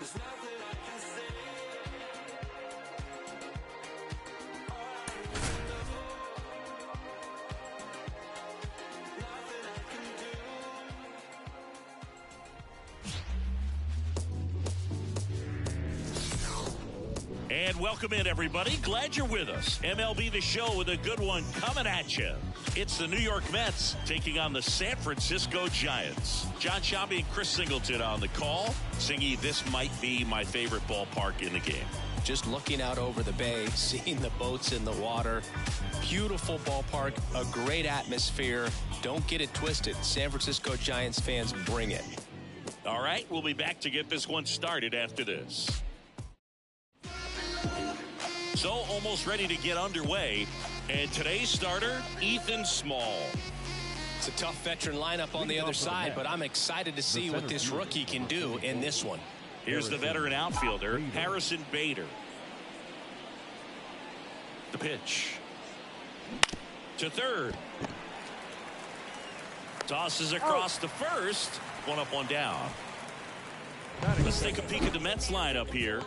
And welcome in, everybody. Glad you're with us. MLB The Show with a good one coming at you. It's the New York Mets taking on the San Francisco Giants. John Sciambi and Chris Singleton on the call. Singy, this might be my favorite ballpark in the game. Just looking out over the bay, seeing the boats in the water. Beautiful ballpark, a great atmosphere. Don't get it twisted. San Francisco Giants fans, bring it. All right, we'll be back to get this one started after this. So almost ready to get underway. And today's starter, Ethan Small. It's a tough veteran lineup on the other side, but I'm excited to see what this rookie can do in this one. Here's the veteran outfielder, Harrison Bader. The pitch. To third. Tosses across to first. One up, one down. Let's take a peek at the Mets lineup here.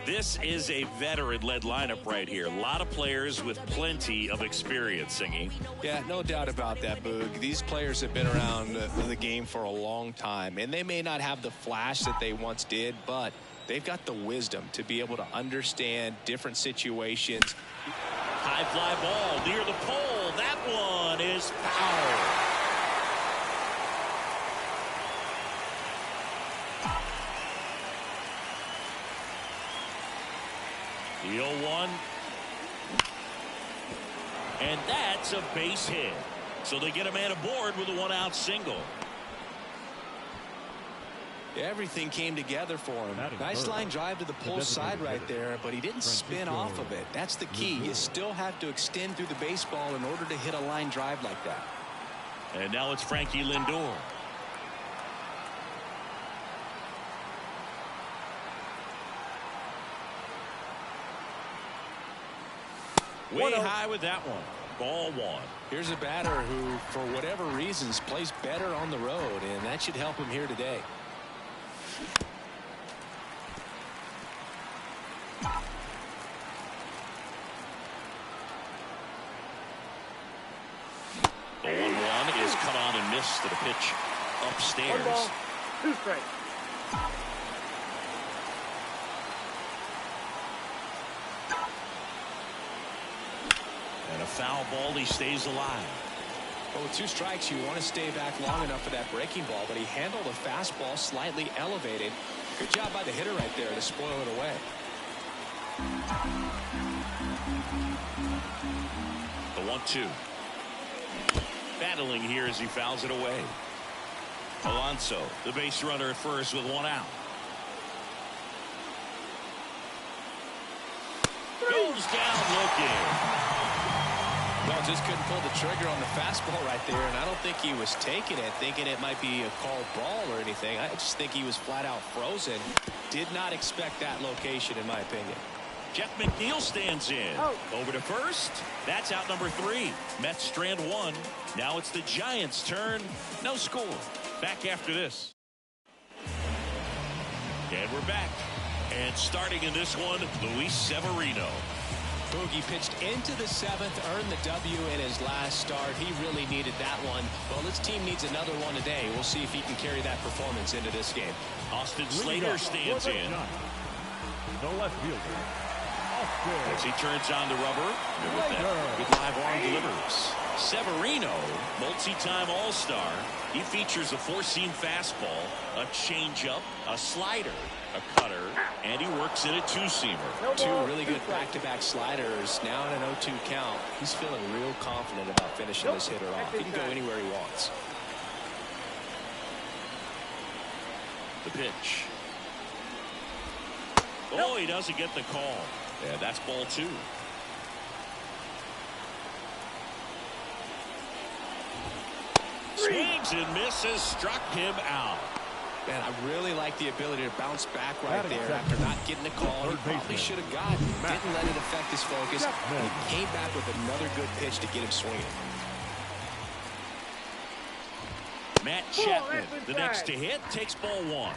This is a veteran-led lineup right here. A lot of players with plenty of experience, Singy. Yeah, no doubt about that, Boog. These players have been around the game for a long time, and they may not have the flash that they once did, but they've got the wisdom to be able to understand different situations. High fly ball near the pole. That one is foul. The 0-1. And that's a base hit. So they get a man aboard with a one-out single. Everything came together for him. Nice line drive to the pull side right there, but he didn't spin off of it. That's the key. You still have to extend through the baseball in order to hit a line drive like that. And now it's Frankie Lindor. Way high with that one. Ball one. Here's a batter who, for whatever reasons, plays better on the road, and that should help him here today. The 1-1 is cut on and missed to the pitch upstairs. 1 ball, 2 strikes. And a foul ball, he stays alive. Well, with 2 strikes, you want to stay back long enough for that breaking ball, but he handled a fastball slightly elevated. Good job by the hitter right there to spoil it away. The 1-2. Battling here as he fouls it away. Alonso, the base runner at first with 1 out. Goes down looking. Well, just couldn't pull the trigger on the fastball right there, and I don't think he was taking it, thinking it might be a called ball or anything. I just think he was flat out frozen. Did not expect that location, in my opinion. Jeff McNeil stands in. Over to first. That's out number 3. Mets strand 1. Now it's the Giants' turn. No score. Back after this. And we're back. And starting in this one, Luis Severino. Boogie pitched into the 7th, earned the W in his last start. He really needed that one. Well, this team needs another one today. We'll see if he can carry that performance into this game. Austin Slater stands in. The left fielder, As he turns on the rubber, with that good live arm delivers. Severino, multi-time All-Star. He features a 4-seam fastball, a changeup, a slider, a cutter, and he works in a 2-seamer. 2 really good back-to-back sliders. Now in an 0-2 count. He's feeling real confident about finishing this hitter off. He can go anywhere he wants. The pitch. Oh, he doesn't get the call. Yeah, that's ball 2. Swings and misses, struck him out. Man, I really like the ability to bounce back right there after not getting the call. He probably should have gotten. Didn't let it affect his focus. And he came back with another good pitch to get him swinging. Matt Chapman, the next to hit, takes ball 1.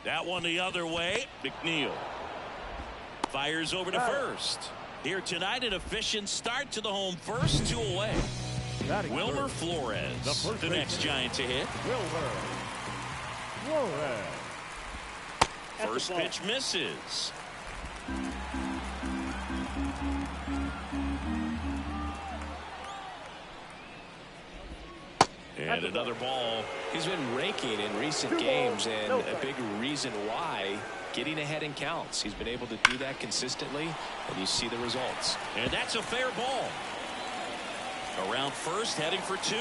That one the other way. McNeil fires over to first. Here tonight, an efficient start to the home first, 2 away. Wilmer Flores, the next Giant to hit. Wilmer Flores. First pitch misses. And another ball. He's been raking in recent games, and a big reason why, getting ahead in counts. He's been able to do that consistently, and you see the results. And that's a fair ball. Around first, heading for 2.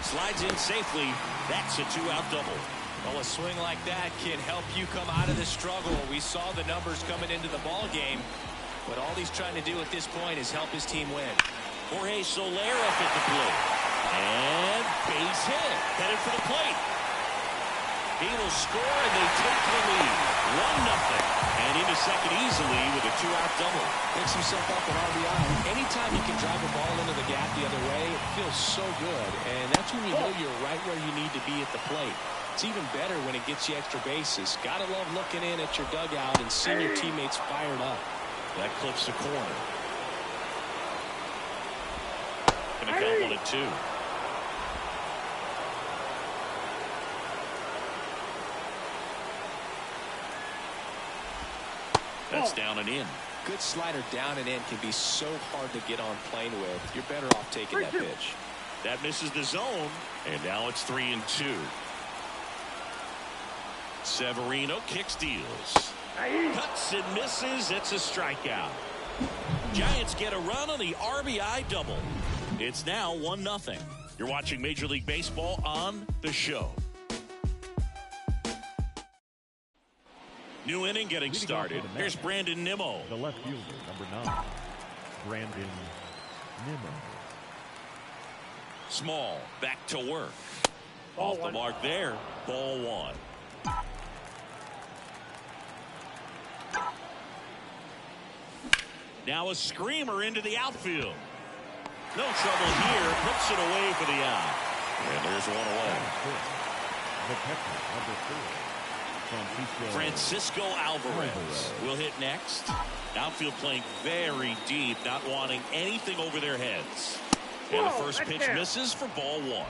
Slides in safely. That's a 2-out double. Well, a swing like that can help you come out of this struggle. We saw the numbers coming into the ball game, but all he's trying to do at this point is help his team win. Jorge Soler up at the plate. And base hit. Headed for the plate. He will score, and they take the lead. 1-0. And into second easily with a 2-out double. Picks himself up an RBI. Anytime you can drive a ball into the gap the other way, it feels so good. And that's when you know you're right where you need to be at the plate. It's even better when it gets you extra bases. Gotta love looking in at your dugout and seeing your teammates fired up. That clips the corner. Gonna count 1-2. That's down and in. Good slider down and in can be so hard to get on plane with. You're better off taking that pitch. That misses the zone, and now it's 3-2. Severino kicks, deals. Cuts and misses. It's a strikeout. Giants get a run on the RBI double. It's now 1-0. You're watching Major League Baseball on The Show. New inning getting started. Here's Brandon Nimmo. The left fielder, number 9, Brandon Nimmo. Small, back to work. Off the mark there. Ball 1. Now a screamer into the outfield. No trouble here. Puts it away for the out. And there's one away. The catcher, number 4, Francisco Alvarez will hit next. Outfield playing very deep, not wanting anything over their heads. And the first pitch misses for ball 1.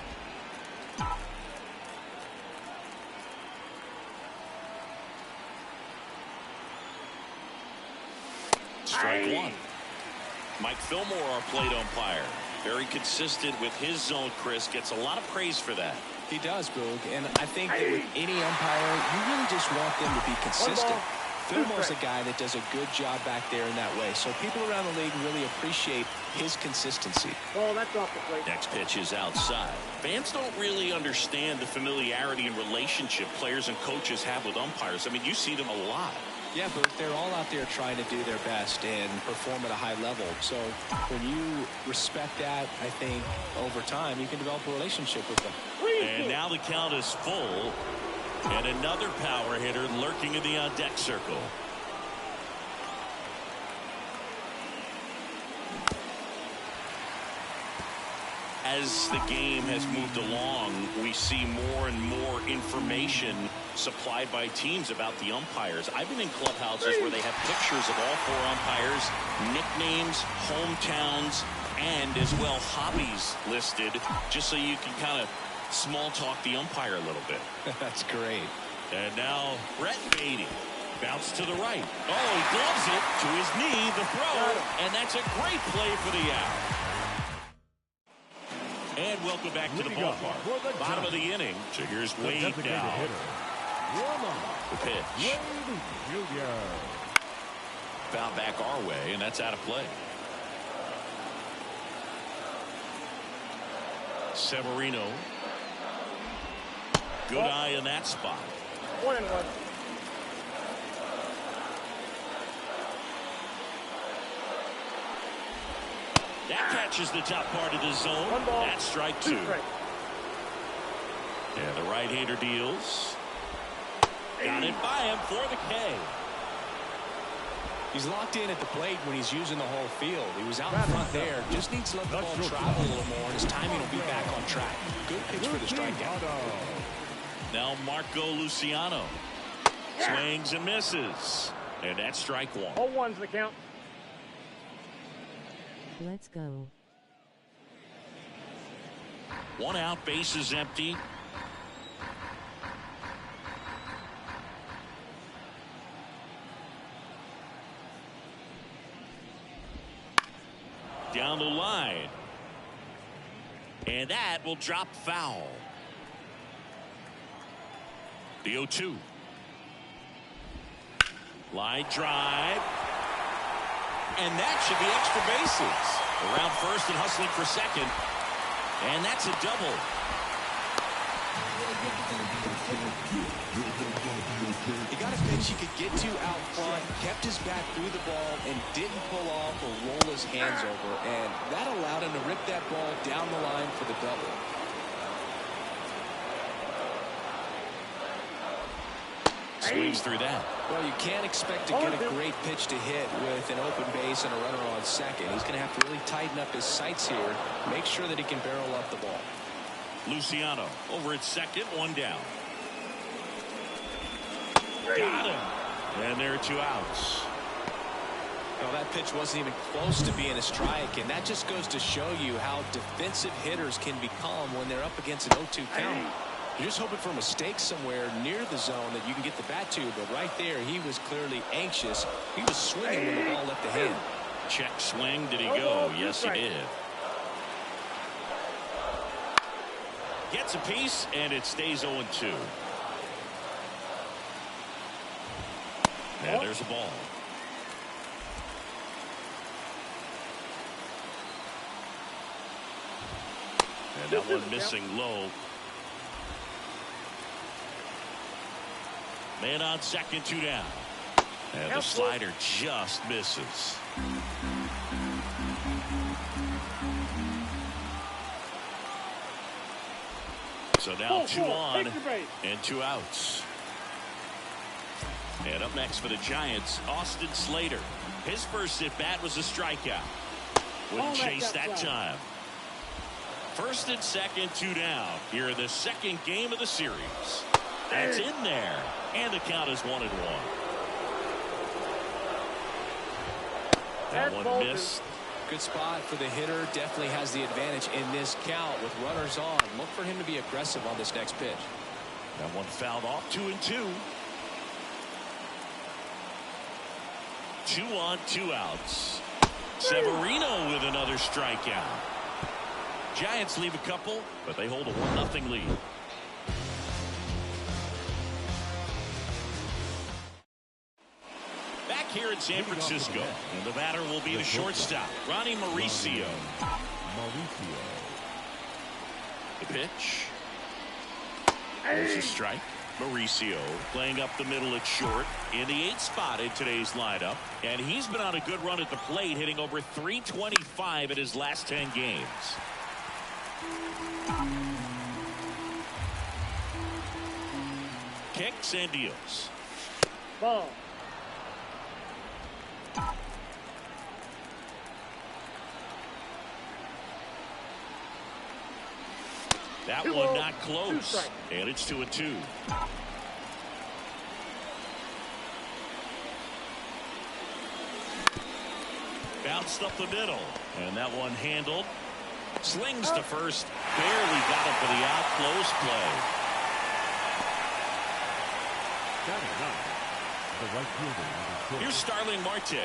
Strike 1. Mike Fillmore, our plate umpire. Very consistent with his zone, Chris. Gets a lot of praise for that. He does, Boog, and I think that with any umpire, you really just want them to be consistent. Fillmore's a guy that does a good job back there in that way, so people around the league really appreciate his consistency. Oh, that's off the plate. Next pitch is outside. Fans don't really understand the familiarity and relationship players and coaches have with umpires. I mean, you see them a lot. Yeah, but they're all out there trying to do their best and perform at a high level. So when you respect that, I think over time you can develop a relationship with them. And now the count is full. And another power hitter lurking in the on-deck circle. As the game has moved along, we see more and more information supplied by teams about the umpires. I've been in clubhouses where they have pictures of all 4 umpires, nicknames, hometowns, and as well hobbies listed, just so you can kind of small talk the umpire a little bit. That's great. And now Brett Baty. Bounce to the right. Oh, he gloves it to his knee, the throw, and that's a great play for the out. And welcome back to the ballpark. Bottom of the inning. So here's Wade now. The pitch. Foul back our way, and that's out of play. Severino. Good eye in that spot. 1-1. That catches the top part of the zone. That's strike 2. And the right-hander deals. Got it by him for the K. He's locked in at the plate when he's using the whole field. He was out in front there. Just needs to let the ball travel a little more, and his timing will be back on track. Good pitch for the strikeout. Now Marco Luciano swings and misses. And that's strike one. 0-1's the count. Let's go. One out, bases empty. Down the line. And that will drop foul. The 0-2. Line drive. And that should be extra bases. Around first and hustling for second. And that's a double. He got a pitch he could get to out front, kept his bat through the ball, and didn't pull off or roll his hands over. And that allowed him to rip that ball down the line for the double. Swings through that. Well, you can't expect to get a great pitch to hit with an open base and a runner on second. He's going to have to really tighten up his sights here, make sure that he can barrel up the ball. Luciano over at second, one down. Got him. And there are 2 outs. Well, that pitch wasn't even close to being a strike, and that just goes to show you how defensive hitters can become when they're up against an 0-2 count. You're just hoping for a mistake somewhere near the zone that you can get the bat to, but right there he was clearly anxious. He was swinging when the ball left the hand. Check swing. Did he go? Yes, he did. Gets a piece, and it stays 0-2. And there's a ball. And that one missing low. Man on second, 2 down. And the slider just misses. So now 2 on and 2 outs. And up next for the Giants, Austin Slater. His first at bat was a strikeout. Wouldn't chase that time. First and second, 2 down. Here in the second game of the series. That's in there. And the count is 1-1. That one missed. Good spot for the hitter. Definitely has the advantage in this count with runners on. Look for him to be aggressive on this next pitch. That one fouled off. 2-2. 2 on, 2 outs. Severino with another strikeout. Giants leave a couple, but they hold a 1-0 lead. Back here in San Francisco, and the batter will be the shortstop, Ronnie Mauricio. The pitch. There's a strike. Mauricio playing up the middle at short in the 8th spot in today's lineup, and he's been on a good run at the plate, hitting over .325 in his last 10 games. Kicks and deals. Ball. That one not close, and it's 2-2. Bounced up the middle, and that one handled. Slings to first, barely got him for the out. Close play. The right fielder. Here's Starling Marte.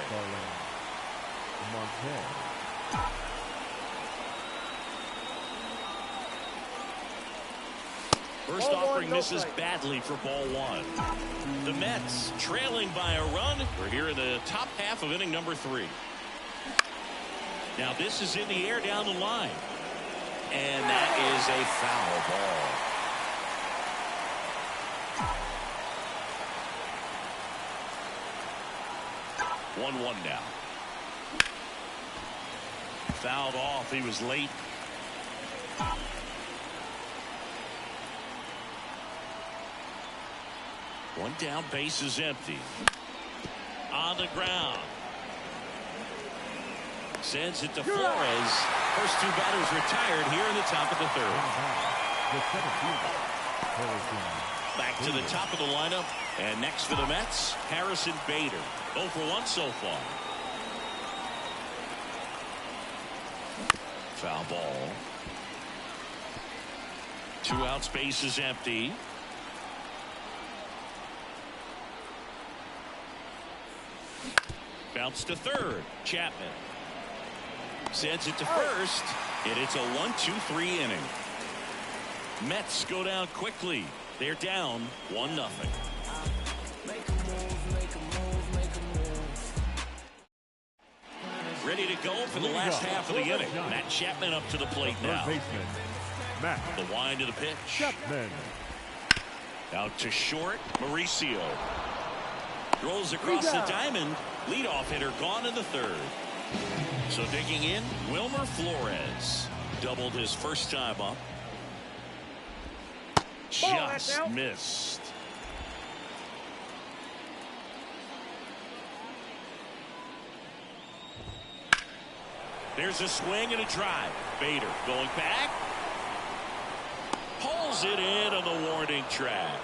First offering misses badly for ball 1. The Mets trailing by a run. We're here in the top half of inning number 3. Now this is in the air down the line. And that is a foul ball. 1-1 now. Fouled off. He was late. One down, base is empty. On the ground. Sends it to Flores. First 2 batters retired here in the top of the 3rd. back to the top of the lineup. And next for the Mets, Harrison Bader. 0 for 1 so far. Foul ball. 2 outs, base is empty. Bounce to third. Chapman sends it to first, and it's a 1-2-3 inning. Mets go down quickly. They're down 1-0. Ready to go for the last half of the inning. Matt Chapman up to the plate now. The wind of the pitch. Chapman. Out to short. Mauricio rolls across the diamond. Leadoff hitter gone in the third. So digging in, Wilmer Flores doubled his first time up. Just missed. There's a swing and a drive. Bader going back. Pulls it in on the warning track.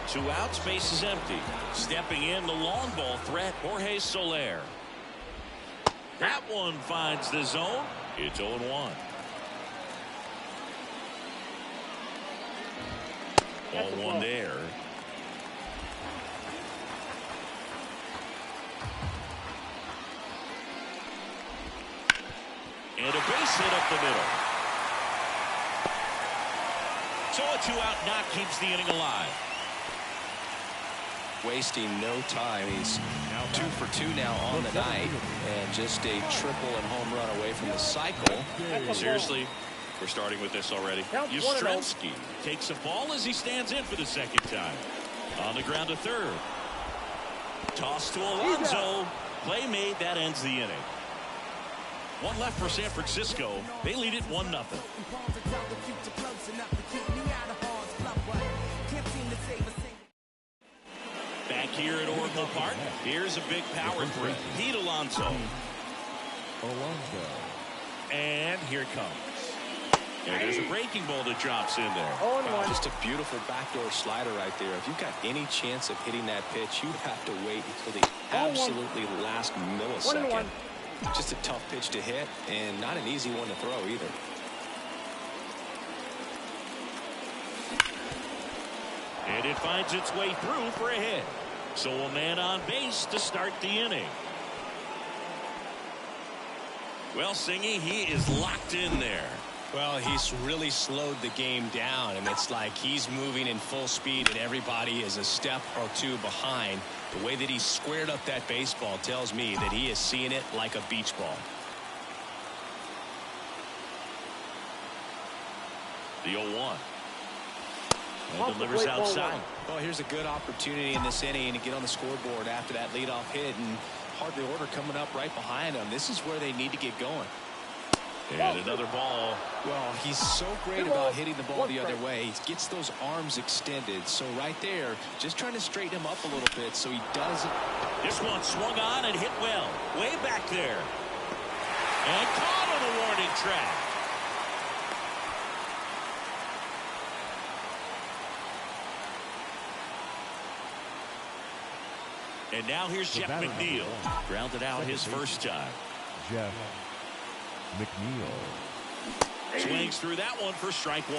2 outs, base is empty. Stepping in the long ball threat, Jorge Soler. That one finds the zone. It's 0-1. 0-1 there. And a base hit up the middle. So a 2-out knock keeps the inning alive. Wasting no time. He's 2 for 2 now on the night, and just a triple and home run away from the cycle. Seriously, we're starting with this already. Yastrzemski takes a ball as he stands in for the second time. On the ground to third. Toss to Alonso. Play made. That ends the inning. 1 left for San Francisco. They lead it 1-0. Back here at Oracle Park, here's a big power threat. Pete Alonso. And here it comes. And there's a breaking ball that drops in there. Wow, just a beautiful backdoor slider right there. If you've got any chance of hitting that pitch, you have to wait until the absolutely last millisecond. Just a tough pitch to hit, and not an easy one to throw either. And it finds its way through for a hit. So a man on base to start the inning. Well, Singy, he is locked in there. Well, he's really slowed the game down, and it's like he's moving in full speed and everybody is a step or 2 behind. The way that he squared up that baseball tells me that he is seeing it like a beach ball. The 0-1. And delivers outside. Well, here's a good opportunity in this inning to get on the scoreboard after that leadoff hit, and hardly order coming up right behind them. This is where they need to get going. And another ball. Well, he's so great about hitting the ball the other way. He gets those arms extended. So right there, just trying to straighten him up a little bit so he doesn't. This one swung on and hit well. Way back there. And caught on the warning track. And now here's Jeff McNeil. Grounded out his first time. Jeff McNeil. Swings through that one for strike 1.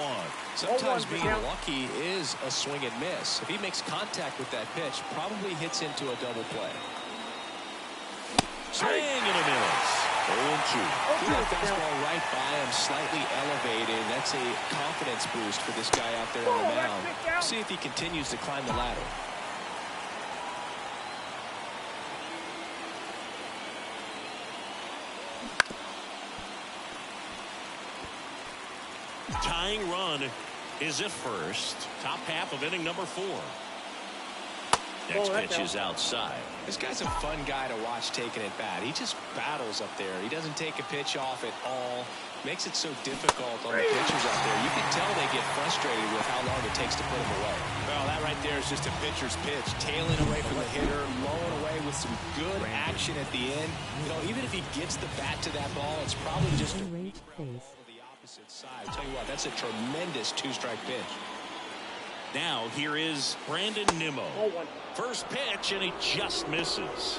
Sometimes being lucky is a swing and miss. If he makes contact with that pitch, probably hits into a double play. Swing and a miss. 0-2. That fastball right by him, slightly elevated. That's a confidence boost for this guy out there on the mound. See if he continues to climb the ladder. Tying run is at first. Top half of inning number 4. Next pitch is outside. This guy's a fun guy to watch taking it bat. He just battles up there. He doesn't take a pitch off at all. Makes it so difficult on the pitchers out there. You can tell they get frustrated with how long it takes to put him away. Well, that right there is just a pitcher's pitch. Tailing away from the hitter, mowing away with some good action at the end. You know, even if he gets the bat to that ball, it's probably just a weak ball to the opposite side. I'll tell you what, that's a tremendous 2-strike pitch. Now here is Brandon Nimmo. Ball one. First pitch, and he just misses.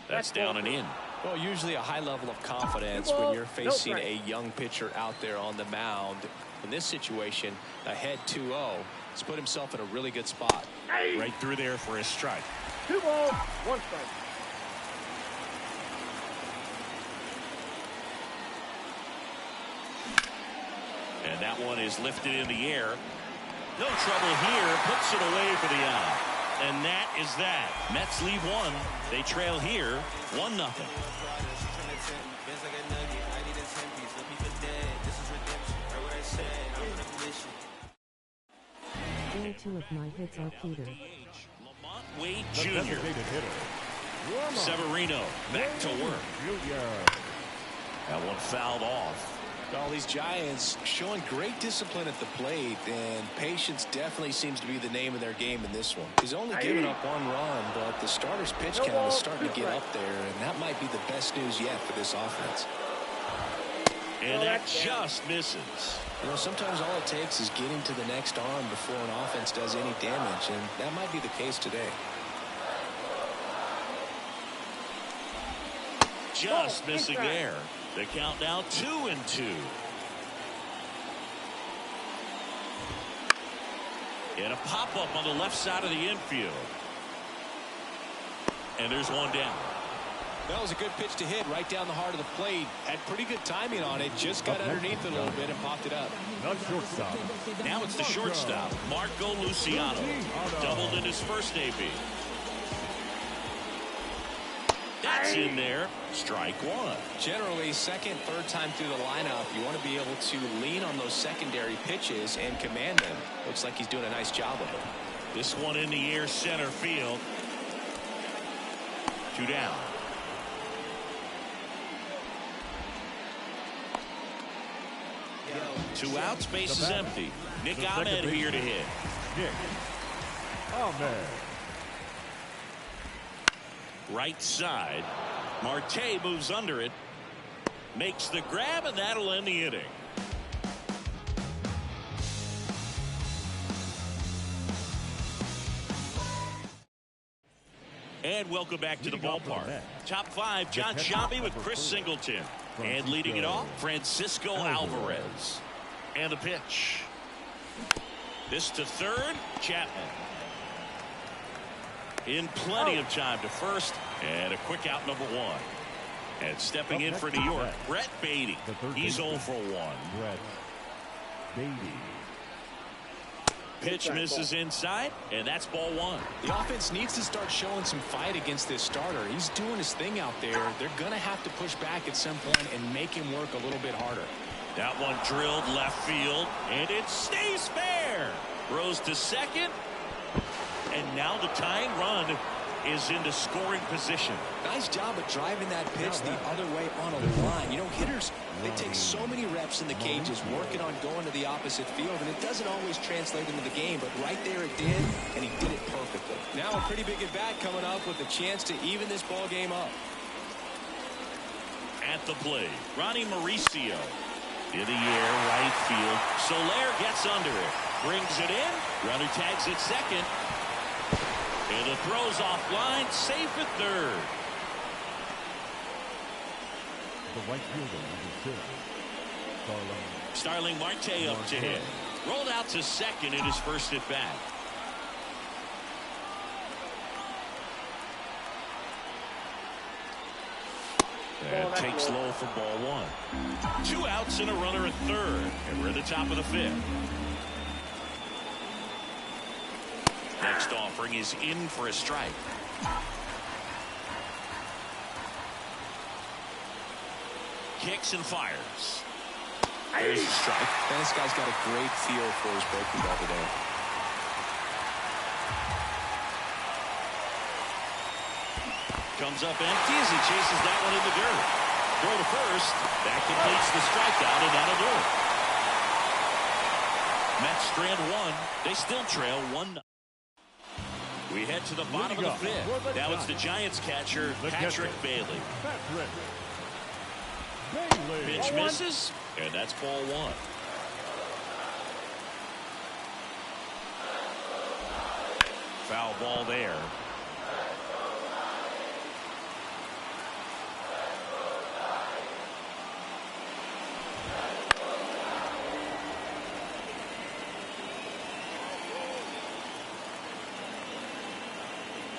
That's down and in. Well, usually a high level of confidence when you're facing a young pitcher out there on the mound. In this situation, ahead 2-0, he's put himself in a really good spot. Right through there for a strike. 2 balls, 1 strike. And that one is lifted in the air. No trouble here. Puts it away for the out. And that is that. Mets leave one. They trail here 1-0. All 2 of my hits are Peter. Lamont Wade Jr. Severino back to work. That one fouled off. All these Giants showing great discipline at the plate, and patience definitely seems to be the name of their game in this one. He's only given up 1 run, but the starter's pitch count is starting to get up there, and that might be the best news yet for this offense. And that just misses. You know, sometimes all it takes is getting to the next arm before an offense does any damage, and that might be the case today. Just missing there. The count now 2-2. And a pop-up on the left side of the infield. And there's one down. That was a good pitch to hit right down the heart of the plate. Had pretty good timing on it. Just got underneath it a little bit and popped it up. Shortstop. Now it's the shortstop, Marco Luciano. Doubled in his first AB. That's in there. Strike one. Generally, second, third time through the lineup, you want to be able to lean on those secondary pitches and command them. Looks like he's doing a nice job of it. This one in the air, center field. 2 down. Two outs, base is empty. Nick Ahmed here to hit. Nick Ahmed. Right side. Marte moves under it. Makes the grab, and that'll end the inning. And welcome back to the ballpark. Top 5, John Sciambi with Chris Singleton. And leading it off, Francisco Alvarez. And the pitch. This to third, Chapman. In plenty of time to first, and a quick out number 1. And stepping in for New York, Brett Beatty. He's 0 for 1. Brett Beatty. Pitch misses inside, and that's ball 1. The offense needs to start showing some fight against this starter. He's doing his thing out there. They're going to have to push back at some point and make him work a little bit harder. That one drilled left field, and it stays fair. Rose to second, and now the tying run is into scoring position. Nice job of driving that pitch the other way on a line. You know, hitters, they take so many reps in the cages working on going to the opposite field, and it doesn't always translate into the game, but right there it did, and he did it perfectly. Now a pretty big at-bat coming up with a chance to even this ball game up. At the plate, Ronnie Mauricio. In the air, right field. Soler gets under it. Brings it in. Runner tags at second. And the throw's offline. Safe at third. The right fielder is Starling Marte up to hit. Rolled out to second in his first at bat. And takes low for ball 1. 2 outs and a runner at third. And we're at the top of the 5th. Next offering is in for a strike. Kicks and fires. There's a strike. And this guy's got a great feel for his breaking ball today. Comes up empty as he chases that one in the dirt. Throw to first. That completes the strikeout, and that'll do it. Mets strand 1. They still trail 1-0. We head to the bottom of the 5th. Now it's the Giants catcher, Patrick Bailey. Bailey. Pitch misses, and that's ball one. Foul ball there.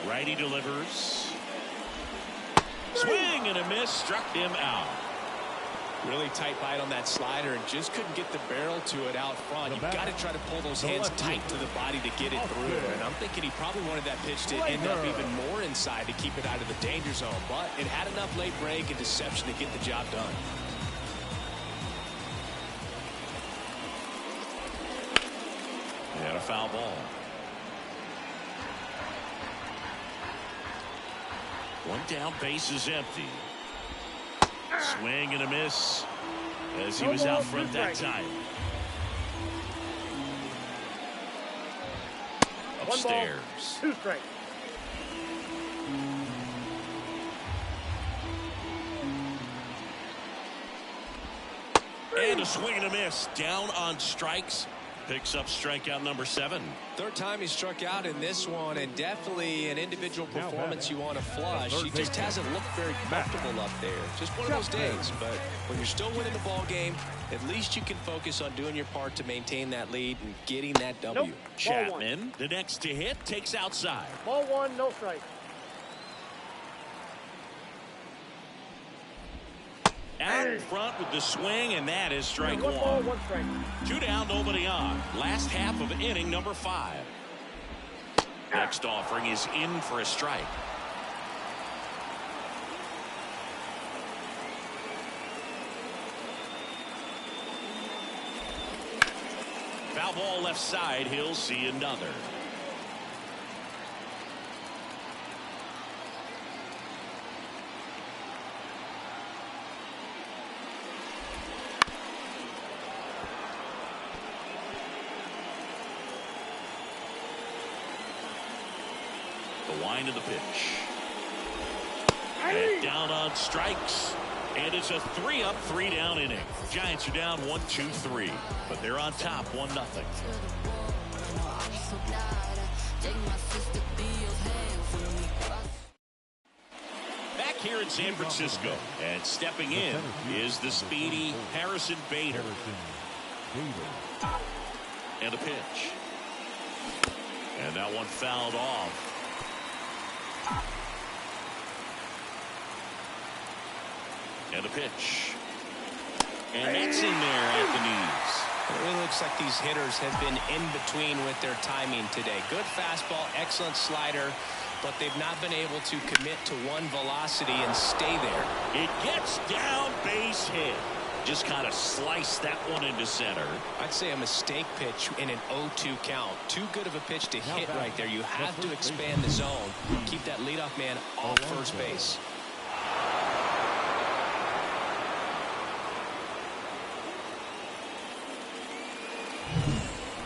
Righty delivers. Swing and a miss, struck him out. Really tight bite on that slider and just couldn't get the barrel to it out front. You've got to try to pull those hands tight to the body to get it through. And I'm thinking he probably wanted that pitch to end up even more inside to keep it out of the danger zone. But it had enough late break and deception to get the job done. And a foul ball. One down, base is empty. Swing and a miss as he was out front that time. Upstairs. 2 strikes. And a swing and a miss. Down on strikes. Picks up strikeout number 7. Third time he struck out in this one, and definitely an individual performance you want to flush. He just hasn't looked very comfortable up there. Just one of those days. But when you're still winning the ball game, at least you can focus on doing your part to maintain that lead and getting that W. Nope. Chapman, the next to hit, takes outside. Ball 1, no strike. Out in front with the swing, and that is strike 1 one. ball, 1 strike. 2 down, nobody on. Last half of inning number 5. Next offering is in for a strike. Foul ball left side. He'll see another. The wind of the pitch. And down on strikes. And it's a 3-up, 3-down inning. Giants are down 1-2-3. But they're on top 1-0. Back here in San Francisco. And stepping in is the speedy Harrison Bader. And a pitch. And that one fouled off. And a pitch. And that's in there at the knees. It really looks like these hitters have been in between with their timing today. Good fastball, excellent slider, but they've not been able to commit to one velocity and stay there. It gets down, base hit. Just kind of sliced that one into center. I'd say a mistake pitch in an 0-2 count. Too good of a pitch to hit right there. You have to expand the zone. Keep that leadoff man off first base.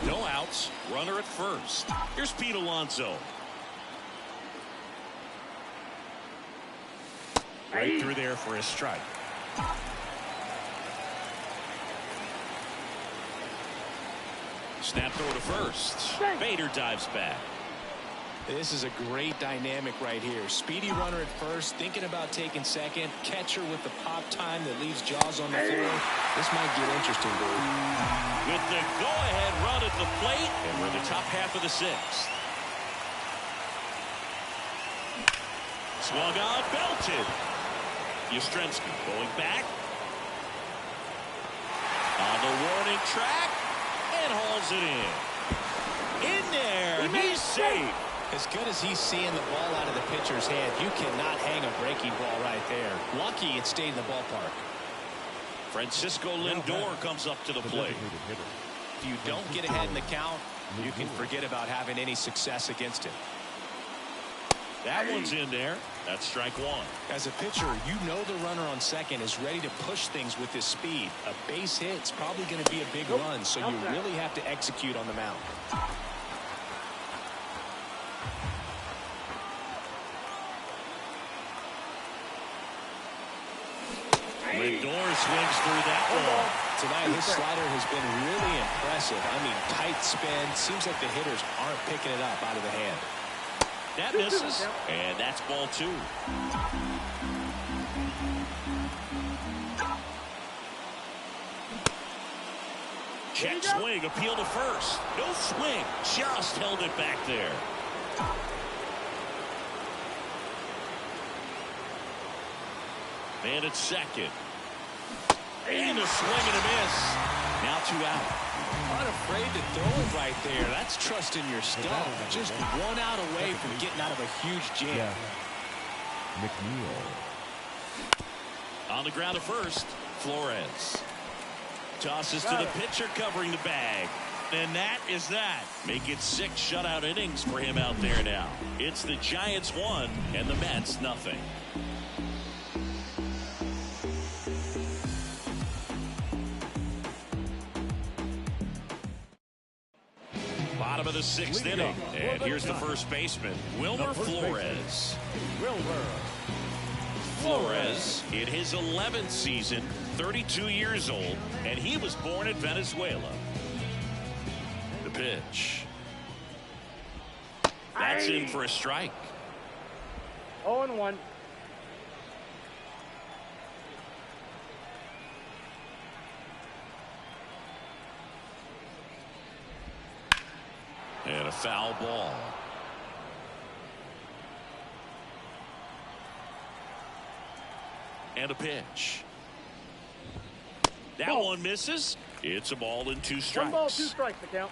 No outs. Runner at first. Here's Pete Alonso. Right through there for a strike. Snap throw to first. Bader dives back. This is a great dynamic right here. Speedy runner at first, thinking about taking second. Catcher with the pop time that leaves Jaws on the floor. This might get interesting, dude. With the go-ahead run at the plate, and we're in the top half of the 6th. Swung on, belted. Yastrzemski going back. On the warning track, and hauls it in. In there, he's safe. As good as he's seeing the ball out of the pitcher's hand, you cannot hang a breaking ball right there. Lucky it stayed in the ballpark. Francisco Lindor comes up to the plate. If you don't get ahead in the count, you can forget about having any success against him. That one's in there. That's strike 1. As a pitcher, you know the runner on second is ready to push things with his speed. A base hit's probably going to be a big run, so you really have to execute on the mound. Lindor swings through that ball. Tonight, his slider has been really impressive. I mean, tight spin. Seems like the hitters aren't picking it up out of the hand. That misses, and that's ball 2. Check swing, appeal to first. No swing, just held it back there. Man at second. And a swing and a miss. Now 2 out. Not afraid to throw it right there. That's trusting your stuff. Just 1 out away from getting out of a huge jam. Yeah. McNeil. On the ground at first, Flores. Tosses to the pitcher covering the bag. And that is that. Make it 6 shutout innings for him out there now. It's the Giants 1 and the Mets nothing. Bottom of the 6th inning. And here's the first baseman, Wilmer Flores. Flores in his 11th season, 32 years old, and he was born in Venezuela. The pitch. That's in for a strike. 0-1. And a foul ball. And a pitch. That one misses. It's a ball and 2 strikes. 1 ball, 2 strikes the count.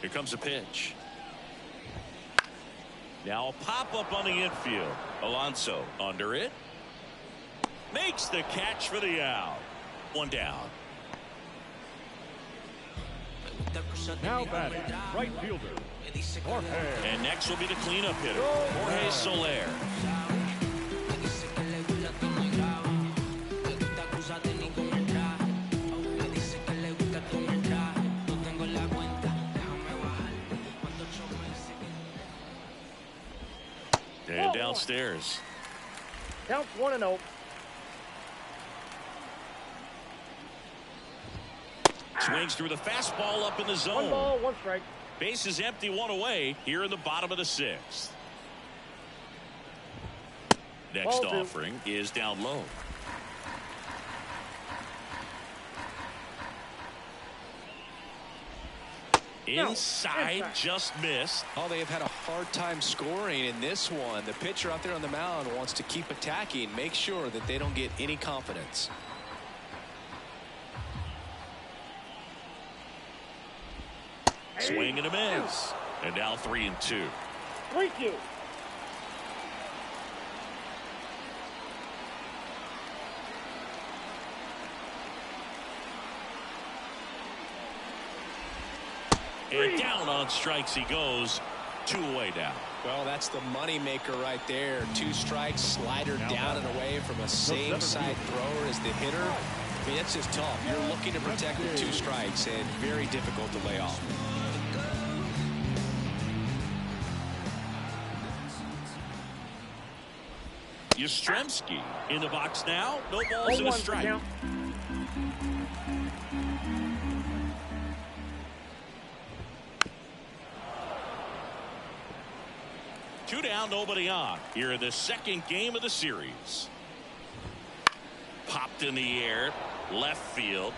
Here comes a pitch. Now a pop-up on the infield. Alonso under it. Makes the catch for the out. 1 down. Now batting, right fielder, Jorge. And next will be the cleanup hitter, Jorge Soler. And downstairs. Counts 1-0. Swings through the fastball up in the 1 zone. ball, 1 strike. Base is empty, 1 away here in the bottom of the 6th. Next Ball 2. offering is down low. Inside, just missed. Oh, they have had a hard time scoring in this one. The pitcher out there on the mound wants to keep attacking, make sure that they don't get any confidence. Swing and a miss. And now 3-2. 3-2. And down on strikes he goes. 2 away now. Well, that's the money maker right there. 2 strikes, slider down and away from a same side thrower as the hitter. I mean, that's just tough. You're looking to protect with 2 strikes and very difficult to lay off. Yastrzemski in the box now. No balls and a strike. Count. Two down, nobody on. Here in the 2nd game of the series. Popped in the air, left field.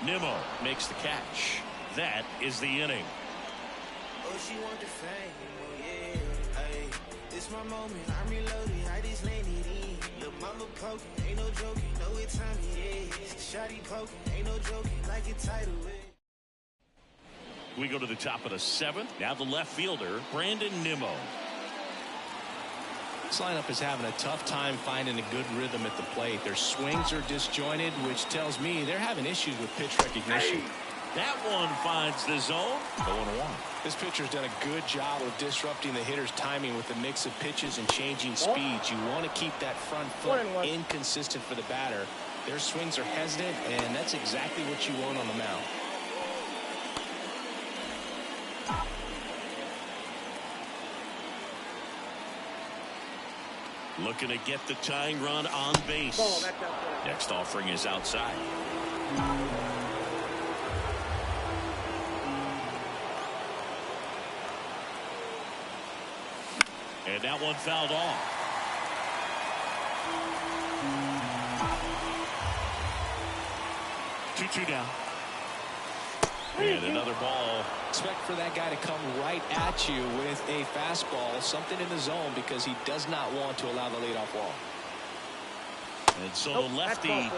Nimmo makes the catch. That is the inning. Oh, she want the fame, oh yeah, ay. This my moment, I'm reloaded, I just landed in. Lil' mama poking, ain't no joking, know what time it is. Shawty poking, ain't no joking, like it title is. We go to the top of the 7th. Now the left fielder, Brandon Nimmo. This lineup is having a tough time finding a good rhythm at the plate. Their swings are disjointed, which tells me they're having issues with pitch recognition. That one finds the zone. 0-1. This pitcher's done a good job of disrupting the hitter's timing with the mix of pitches and changing speeds. You want to keep that front foot inconsistent for the batter. Their swings are hesitant, and that's exactly what you want on the mound. Looking to get the tying run on base. Next offering is outside. And that one fouled off. Two down. And another ball. Expect for that guy to come right at you with a fastball, something in the zone, because he does not want to allow the leadoff walk. And so the lefty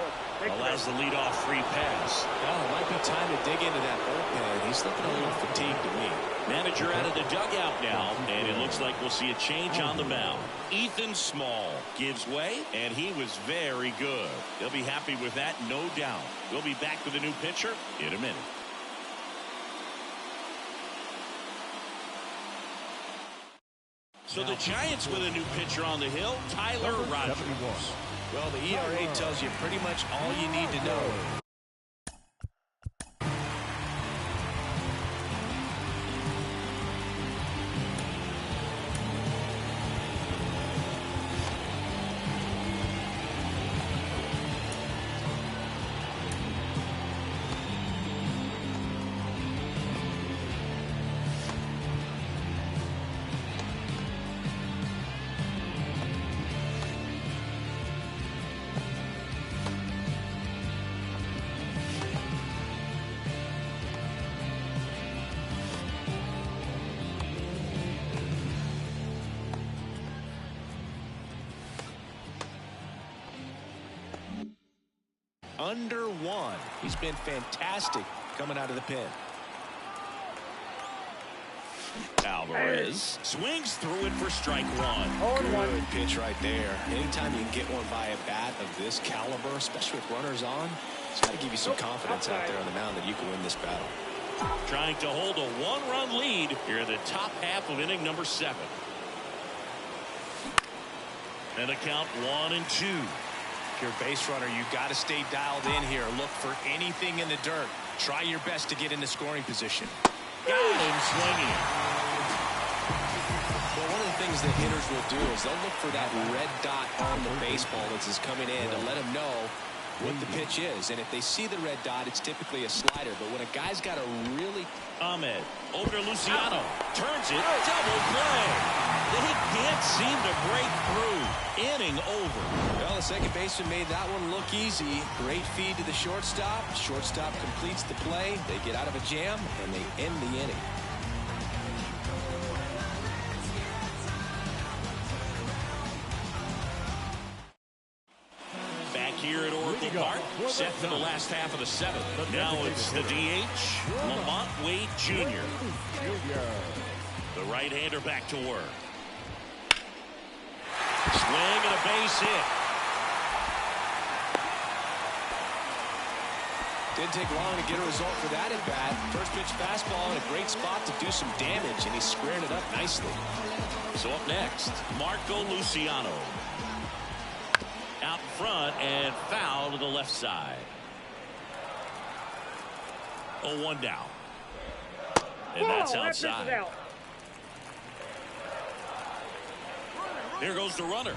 allows the leadoff free pass. Well, it might be time to dig into that bullpen. He's looking a little fatigued to me. Manager out of the dugout now, and it looks like we'll see a change on the mound. Ethan Small gives way, and he was very good. They'll be happy with that, no doubt. We'll be back with a new pitcher in a minute. So the Giants with a new pitcher on the hill, Tyler Rogers. Well, the ERA tells you pretty much all you need to know. Under one. He's been fantastic coming out of the pen. Alvarez swings through it for strike one. Good pitch right there. Anytime you can get one by a bat of this caliber, especially with runners on, it's got to give you some confidence out there on the mound that you can win this battle. Trying to hold a one-run lead here in the top half of inning number 7. And a count 1-2. If you're a base runner, you got to stay dialed in here. Look for anything in the dirt. Try your best to get into scoring position. Got him swinging. Well, one of the things that hitters will do is they'll look for that red dot on the baseball as it's coming in to let them know what the pitch is. And if they see the red dot, it's typically a slider. But when a guy's got a really... Ahmed over to Luciano. Turns it. Double play. They can't seem to break through. Inning over. Well, the second baseman made that one look easy. Great feed to the shortstop. Shortstop completes the play. They get out of a jam, and they end the inning. Back here at Oracle Park, set for the last half of the 7th. Now it's the DH, Lamont Wade Jr. The right-hander back to work. Swing and a base hit. Didn't take long to get a result for that at bat. First pitch fastball in a great spot to do some damage, and he's squaring it up nicely. So up next, Marco Luciano. Out in front and foul to the left side. 0-1 down. And that's outside. There goes the runner.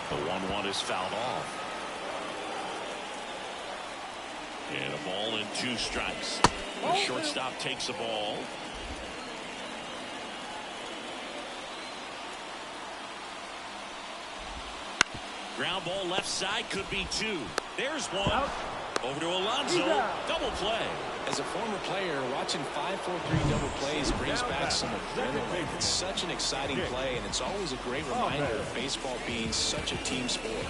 The 1-1 is fouled off. And a ball and 2 strikes. The shortstop takes the ball. Ground ball left side, could be 2. There's one. Over to Alonso. Double play. As a former player, watching 5-4-3 double plays brings back some adrenaline. It's such an exciting play, and it's always a great reminder of baseball being such a team sport.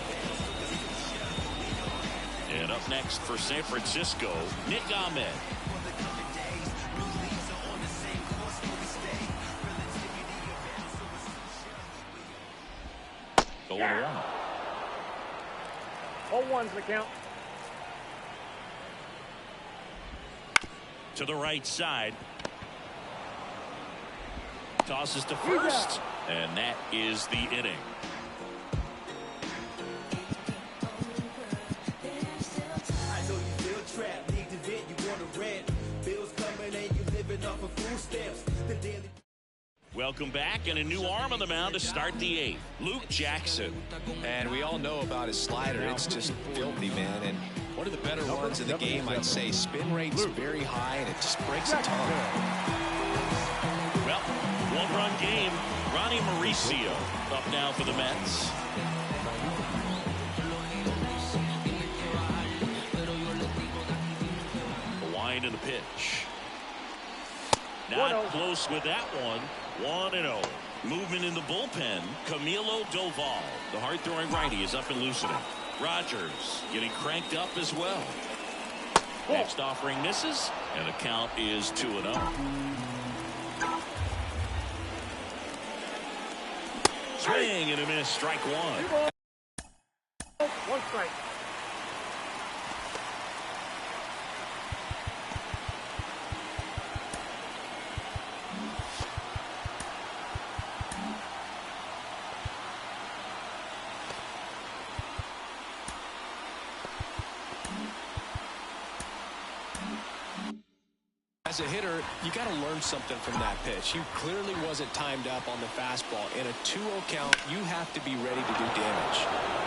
And up next for San Francisco, Nick Ahmed. Going 1. 0-1's the count. To the right side. Tosses to first. And that is the inning. I know you feel trapped, need to vent, you want to rent. Bills coming and you living off of food stamps. The daily. Welcome back, and a new arm on the mound to start the 8th. Luke Jackson. And we all know about his slider. It's just filthy, man. And one of the better ones in the game, I'd say. Spin rate's very high, and it just breaks a ton. Well, one-run game. Ronnie Mauricio up now for the Mets. The wind of the pitch. Not close with that one. 1-0. Movement in the bullpen. Camilo Doval, the hard-throwing righty, is up and loosening. Rogers getting cranked up as well. Next offering misses, and the count is 2-0. Swing and a miss. Strike one. One strike. As a hitter, you got to learn something from that pitch. He clearly wasn't timed up on the fastball. In a 2-0 count, you have to be ready to do damage.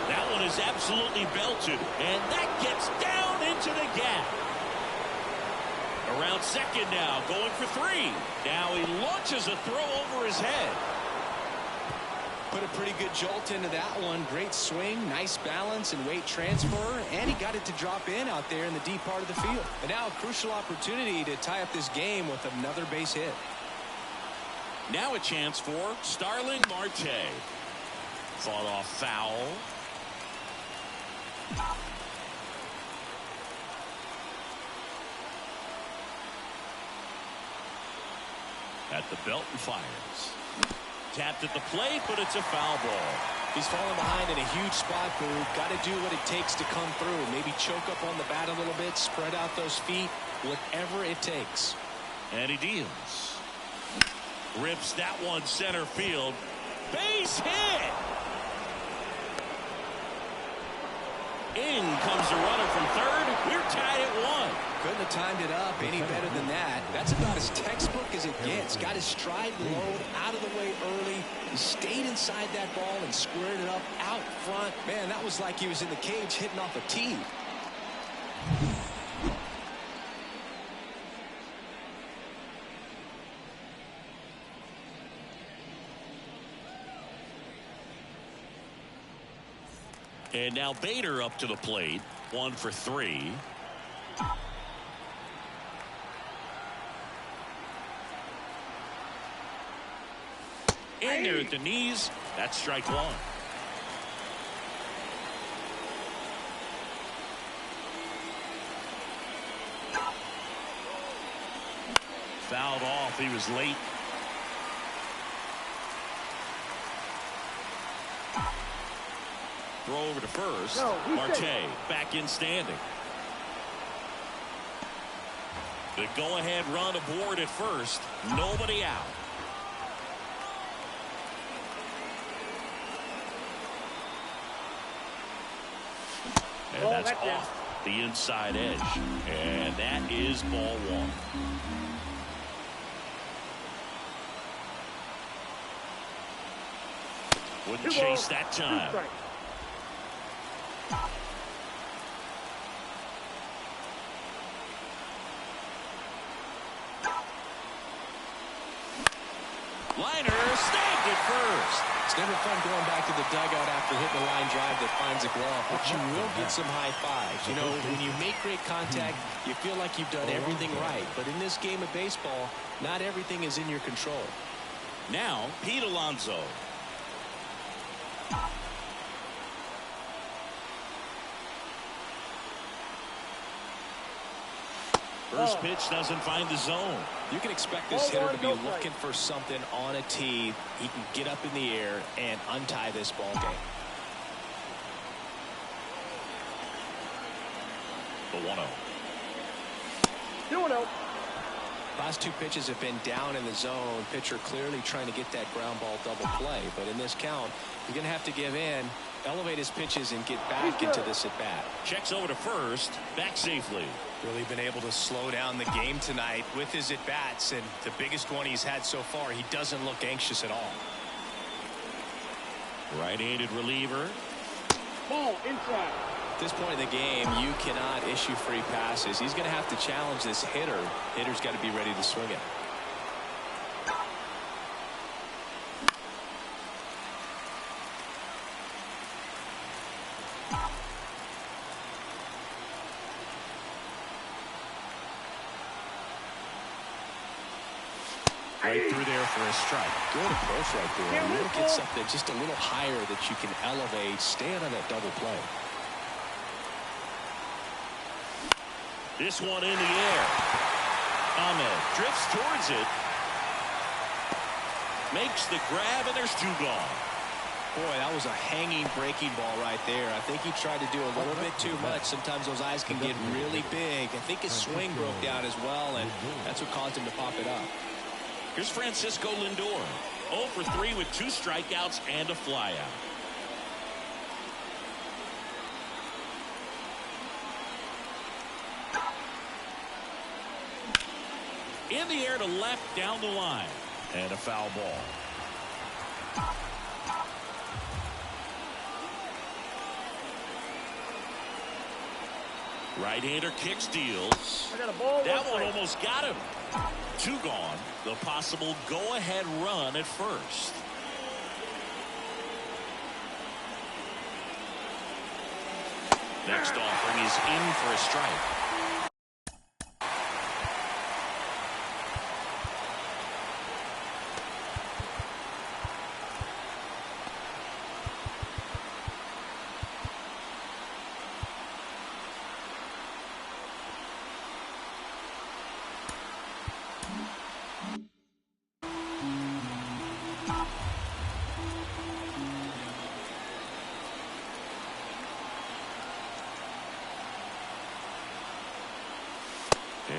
That one is absolutely belted, and that gets down into the gap. Around second now, going for 3. Now he launches a throw over his head. Put a pretty good jolt into that one. Great swing, nice balance and weight transfer, and he got it to drop in out there in the deep part of the field. And now a crucial opportunity to tie up this game with another base hit. Now a chance for Starling Marte. Fought off foul. At the belt and fires. Tapped at the plate, but it's a foul ball. He's falling behind in a huge spot, Boo. Got to do what it takes to come through. Maybe choke up on the bat a little bit, spread out those feet, whatever it takes. And he deals. Rips that one center field. Base hit! In comes the runner from third. We're tied at 1. Couldn't have timed it up any better than that. That's about as textbook as it gets. Got his stride low, out of the way early. He stayed inside that ball and squared it up out front. Man, that was like he was in the cage hitting off a tee. And now Bader up to the plate. 1 for 3. In there at the knees. That's strike 1. Fouled off. He was late. Throw over to first. Marte back in standing. The go-ahead run aboard at first. Nobody out. And that's off the inside edge. And that is ball 1. Wouldn't chase that time. Liner snagged it first. It's never fun going back to the dugout after hitting a line drive that finds a glove, but you will get some high fives. You know, when you make great contact, you feel like you've done everything right. But in this game of baseball, not everything is in your control. Now, Pete Alonso. First pitch doesn't find the zone. You can expect this hitter to be looking for something on a tee. He can get up in the air and untie this ball game. The 1-0. 2-0. Last 2 pitches have been down in the zone. Pitcher clearly trying to get that ground ball double play. But in this count, you're going to have to give in, elevate his pitches, and get back into this at bat. Checks over to first, back safely. Really been able to slow down the game tonight with his at bats, and the biggest one he's had so far. He doesn't look anxious at all. Right-handed reliever. Ball inside. At this point in the game, you cannot issue free passes. He's going to have to challenge this hitter. Hitter's got to be ready to swing it. Right through there for a strike. Good approach right there. You want to get something just a little higher that you can elevate, stay out of that double play. This one in the air. Ahmed drifts towards it. Makes the grab, and there's 2 gone. Boy, that was a hanging breaking ball right there. I think he tried to do a little bit too much. Sometimes those eyes can get really big. I think his swing broke down as well, and that's what caused him to pop it up. Here's Francisco Lindor. 0 for 3 with 2 strikeouts and a flyout. In the air to left down the line. And a foul ball. Right-hander kicks, deals. I got a ball. That one almost got him. 2 gone. The possible go-ahead run at first. Next offering is in for a strike.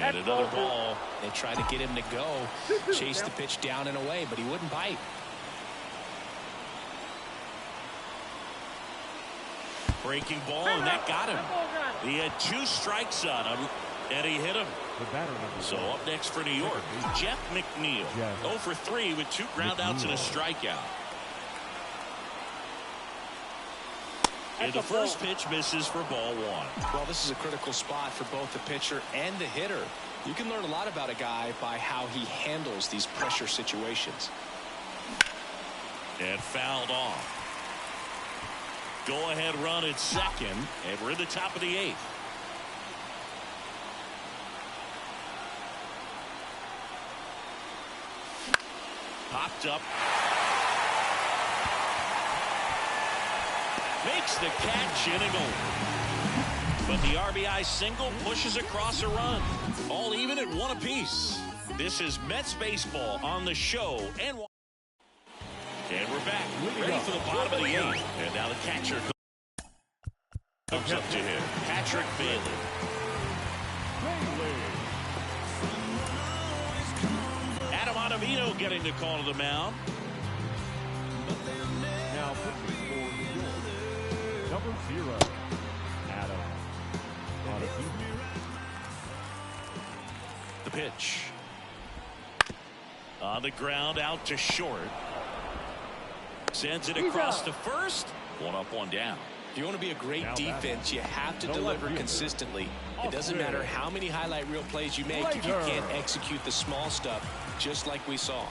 And another ball. They tried to get him to go, chase the pitch down and away, but he wouldn't bite. Breaking ball, and that got him. He had 2 strikes on him, and he hit him. So up next for New York, Jeff McNeil. 0 for 3 with 2 groundouts and a strikeout. And the first pitch misses for ball 1. Well, this is a critical spot for both the pitcher and the hitter. You can learn a lot about a guy by how he handles these pressure situations. And fouled off. Go-ahead run at second, and we're in the top of the 8th. Popped up. Makes the catch, inning over. But the RBI single pushes across a run. All even at 1 apiece. This is Mets baseball on the show. And we're back. Ready for the bottom of the 8th. And now the catcher comes up to him. Patrick Bailey. Adam Ottavino getting the call to the mound. Now pitching for New York, number 0, Adam Ottavino. The pitch. On the ground, out to short. Sends it across to first. 1 up, 1 down. If you want to be a great defense, you have to deliver consistently. It doesn't matter how many highlight reel plays you make if you can't execute the small stuff, just like we saw.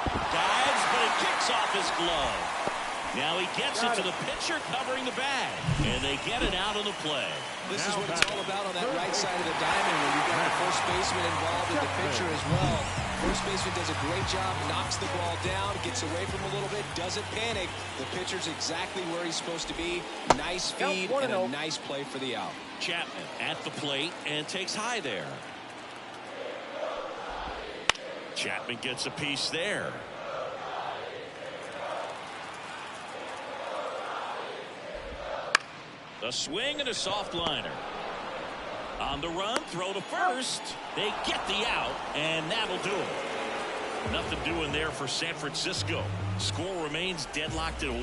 Dives, but it kicks off his glove. Now he gets it to the pitcher covering the bag. And they get it out on the play. This is what it's all about on that right side of the diamond when you've got the first baseman involved and the pitcher as well. First baseman does a great job, knocks the ball down, gets away from him a little bit, doesn't panic. The pitcher's exactly where he's supposed to be. Nice feed and a nice play for the out. Chapman at the plate and takes high there. Chapman gets a piece there. A swing and a soft liner. On the run, throw to first. They get the out, and that'll do it. Nothing doing there for San Francisco. Score remains deadlocked at 1.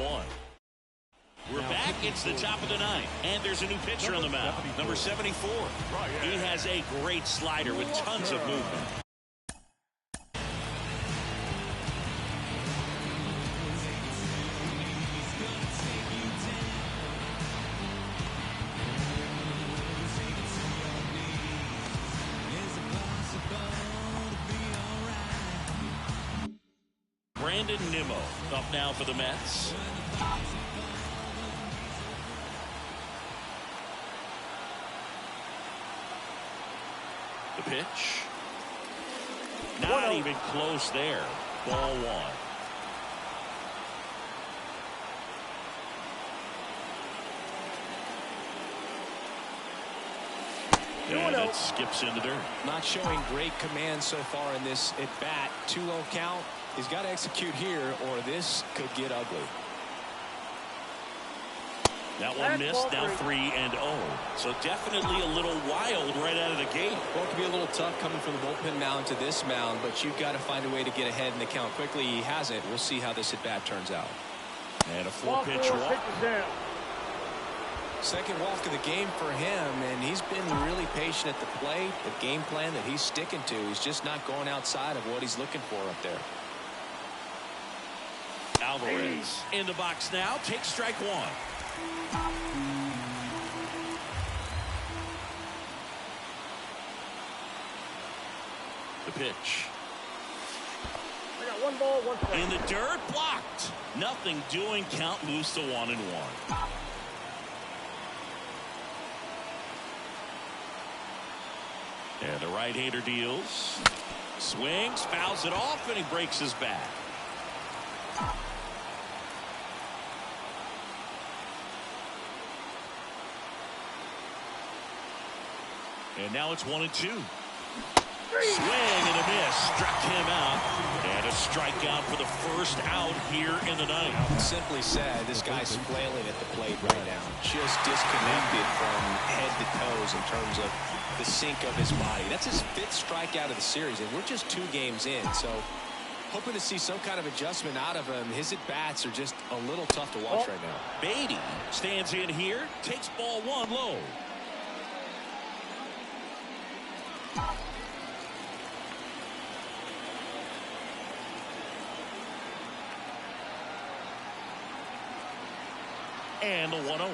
We're back. It's the top of the 9th, and there's a new pitcher on the mound. Number 74. He has a great slider with tons of movement. Brandon Nimmo up now for the Mets. The pitch. Not even close there. Ball 1. And it skips into dirt. Not showing great command so far in this at bat. 2-0 count. He's got to execute here, or this could get ugly. That one missed. Now 3-0. So definitely a little wild right out of the gate. Well, it could be a little tough coming from the bullpen mound to this mound, but you've got to find a way to get ahead in the count quickly. He hasn't. We'll see how this at bat turns out. And a 4-pitch walk. Second walk of the game for him, and he's been really patient at the plate. The game plan that he's sticking to, he's just not going outside of what he's looking for up there. Alvarez in the box now. Takes strike 1. The pitch. I got 1 ball, 1 strike. In the dirt, blocked. Nothing doing. Count moves to 1-1. And the right-hander deals. Swings, fouls it off, and he breaks his back. And now it's 1-2. Swing and a miss. Struck him out. And a strikeout for the first out here in the 9th. Simply said, this guy's flailing at the plate right now. Just disconnected from head to toes in terms of the sink of his body. That's his 5th strikeout of the series, and we're just 2 games in. So hoping to see some kind of adjustment out of him. His at-bats are just a little tough to watch right now. Beatty stands in here. Takes ball 1 low. And the 1-0.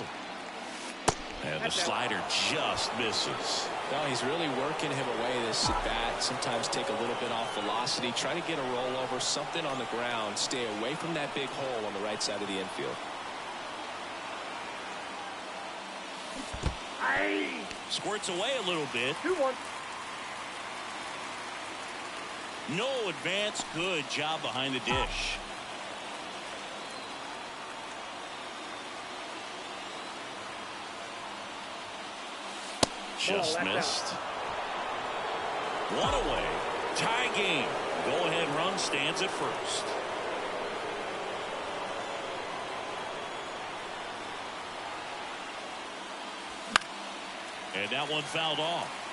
And the slider just misses. No, he's really working him away this at bat. Sometimes take a little bit off velocity. Try to get a rollover, something on the ground. Stay away from that big hole on the right side of the infield. Squirts away a little bit. 2-1. No advance. Good job behind the dish. Just missed. 1 away. Tie game. Go-ahead run stands at first. And that one fouled off.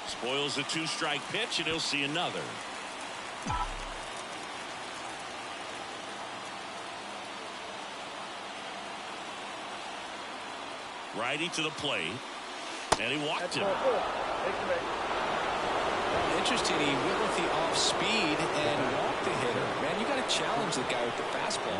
Spoils a 2-strike pitch, and he'll see another. Righty to the plate, and he walked him. Interesting, he went with the off speed and walked the hitter. Man, you got to challenge the guy with the fastball.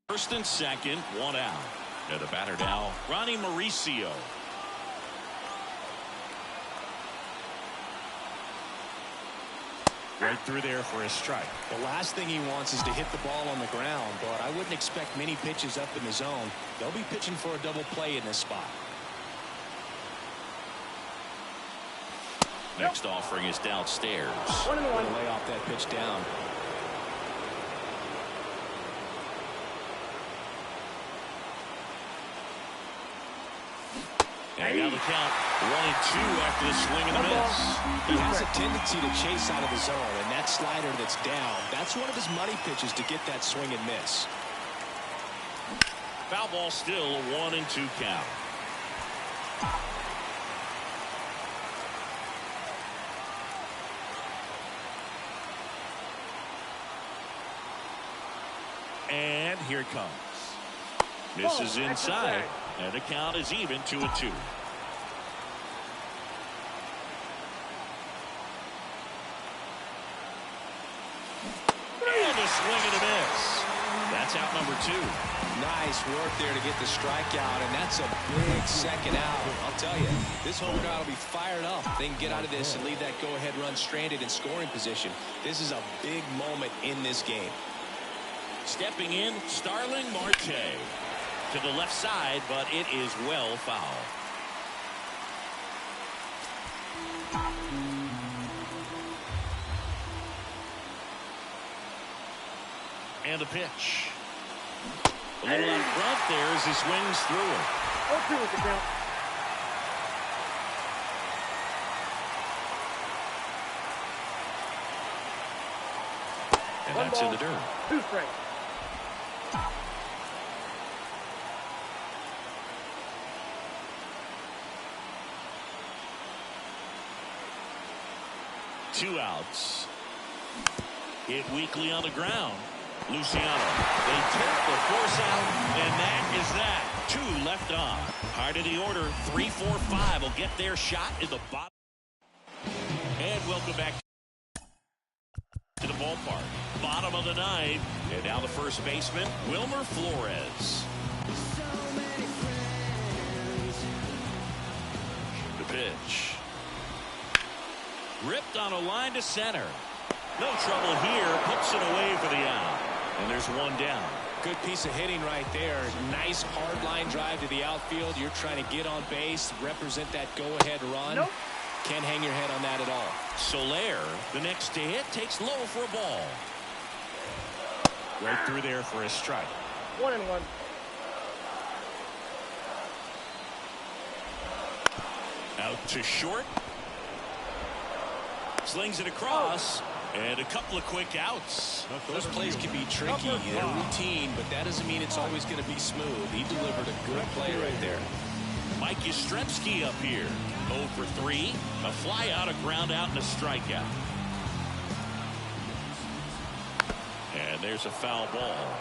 First and second, 1 out. And the batter now, Ronnie Mauricio. Right through there for a strike. The last thing he wants is to hit the ball on the ground, but I wouldn't expect many pitches up in the zone. They'll be pitching for a double play in this spot. Next offering is downstairs. 1-1. Lay off that pitch down. And now the count 1-2 after the swing and a miss. He has a tendency to chase out of the zone, and that slider that's down, that's one of his money pitches to get that swing and miss. Foul ball still, a 1-2 count. And here it comes. Misses inside, and the count is even 2-2. And a swing and a miss. That's out number 2. Nice work there to get the strikeout, and that's a big second out. I'll tell you, this home run will be fired up. They can get out of this and leave that go-ahead run stranded in scoring position. This is a big moment in this game. Stepping in, Starling Marte. To the left side, but it is well foul. And the pitch. A little out front there as he swings through it. 0-2 with the count. And that's in the dirt. 2 strikes. Two outs. Hit weakly on the ground. Luciano. They tip the force out, and that is that. 2 left on. Heart of the order. 3, 4, 5 will get their shot in the bottom. And welcome back to the ballpark. Bottom of the 9th. And now the first baseman, Wilmer Flores. The pitch. Ripped on a line to center. No trouble here. Puts it away for the out. And there's one down. Good piece of hitting right there. Nice hard line drive to the outfield. You're trying to get on base, represent that go-ahead run. Nope. Can't hang your head on that at all. Soler, the next to hit, takes low for a ball. Right through there for a strike. 1-1. Out to short. Slings it across. And a couple of quick outs. Those plays can be tricky. They're routine, but that doesn't mean it's always going to be smooth. He delivered a good play right there. Mike Yastrzemski up here. 0 for 3. A fly out, a ground out, and a strikeout. And there's a foul ball.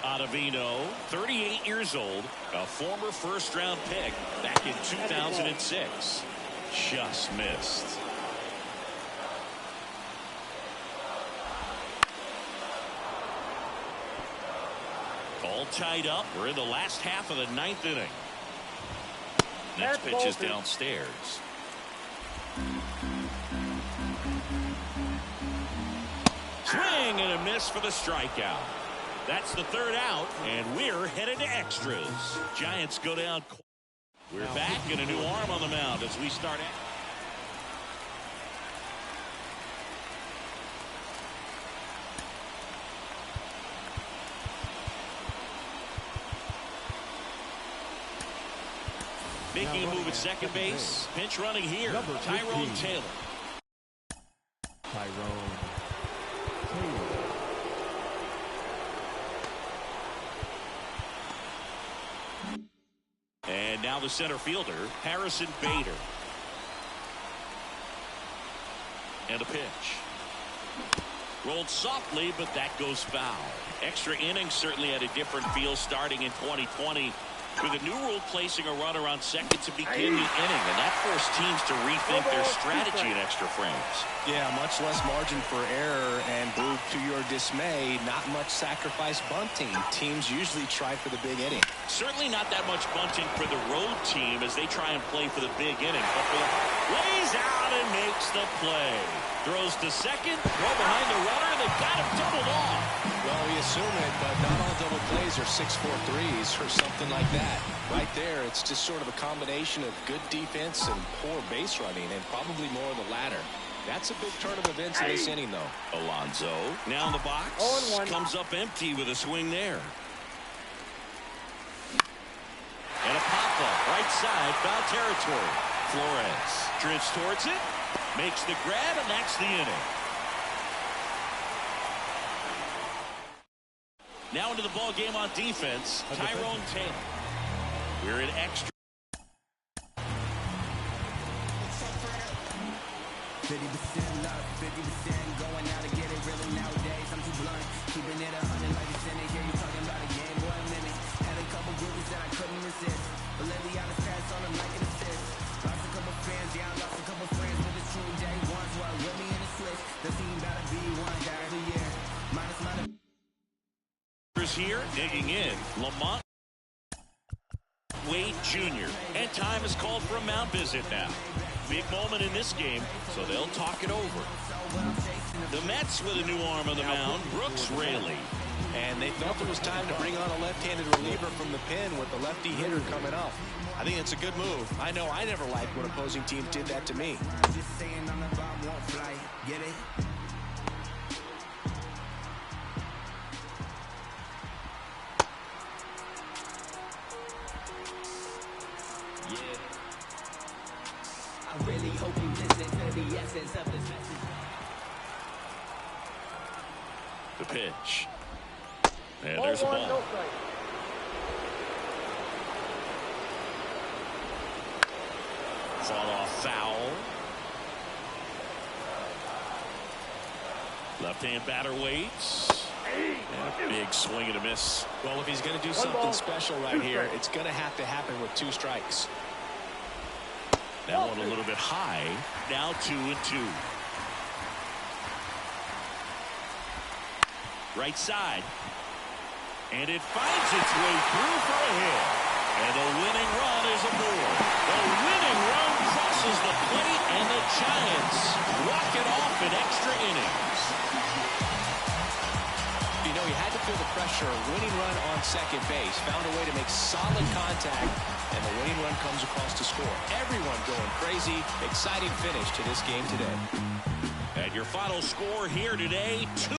Ottavino, 38 years old, a former first-round pick back in 2006. Just missed. All tied up. We're in the last half of the 9th inning. Next pitch is downstairs. Swing and a miss for the strikeout. That's the 3rd out, and we're headed to extras. Giants go down. We're back, and a new arm on the mound as we start. Making a move at second base. Pinch running here. Tyrone Taylor. Tyrone Taylor. And now the center fielder, Harrison Bader. And a pitch. Rolled softly, but that goes foul. Extra innings certainly had a different feel starting in 2020. With a new rule placing a runner on second to begin the inning, and that forced teams to rethink their strategy in extra frames. Yeah, much less margin for error, and Boog, to your dismay, not much sacrifice bunting. Teams usually try for the big inning. Certainly not that much bunting for the road team as they try and play for the big inning. But for the lays out and makes the play. Throws to second, throw behind the runner, they got him doubled off. Well, we assume it, but not all double plays are 6-4 threes or something like that. Right there, it's just sort of a combination of good defense and poor base running, and probably more of the latter. That's a big turn of events in this inning, though. Alonso now in the box. 0-1. Comes up empty with a swing there. And a pop-up right outside foul territory. Flores drifts towards it, makes the grab, and that's the inning. Now into the ball game on defense, Tyrone Taylor. We're in extra. 50% love, 50% going out to get it really nowadays. I'm too blunt, keeping it 100 like a cent. Here you talking about a game, boy, a minute. Had a couple groupies that I couldn't resist, but lately I just passed on them like an assist. Lost a couple fans, yeah, I lost a couple friends, but it's true day ones were with me in the switch. The team gotta be one guy every year. Minus my Here, digging in, Lamont Wade Jr. And time is called for a mound visit now. Big moment in this game, so they'll talk it over. The Mets with a new arm on the mound, Brooks Raley. And they felt it was time to bring on a left-handed reliever from the pen with the lefty hitter coming up. I think it's a good move. I know I never liked when opposing teams did that to me. just saying on the bomb won't fly. Get it? I really hope you listen to the essence of this message. The pitch. And Ball there's a one, no ball. strike. Fought off foul. Left-hand batter waits. And a big swing and a miss. Well, if he's going to do One something ball, special right two here, strikes. it's going to have to happen with 2 strikes. That one a little bit high. Now 2-2. Right side. And it finds its way through for a hit. And the winning run is aboard. The winning run crosses the plate, and the Giants walk it off in extra innings. You know, he had to feel the pressure. Winning run on second base. Found a way to make solid contact, and the winning run comes across to score. Everyone going crazy. Exciting finish to this game today. And your final score here today, 2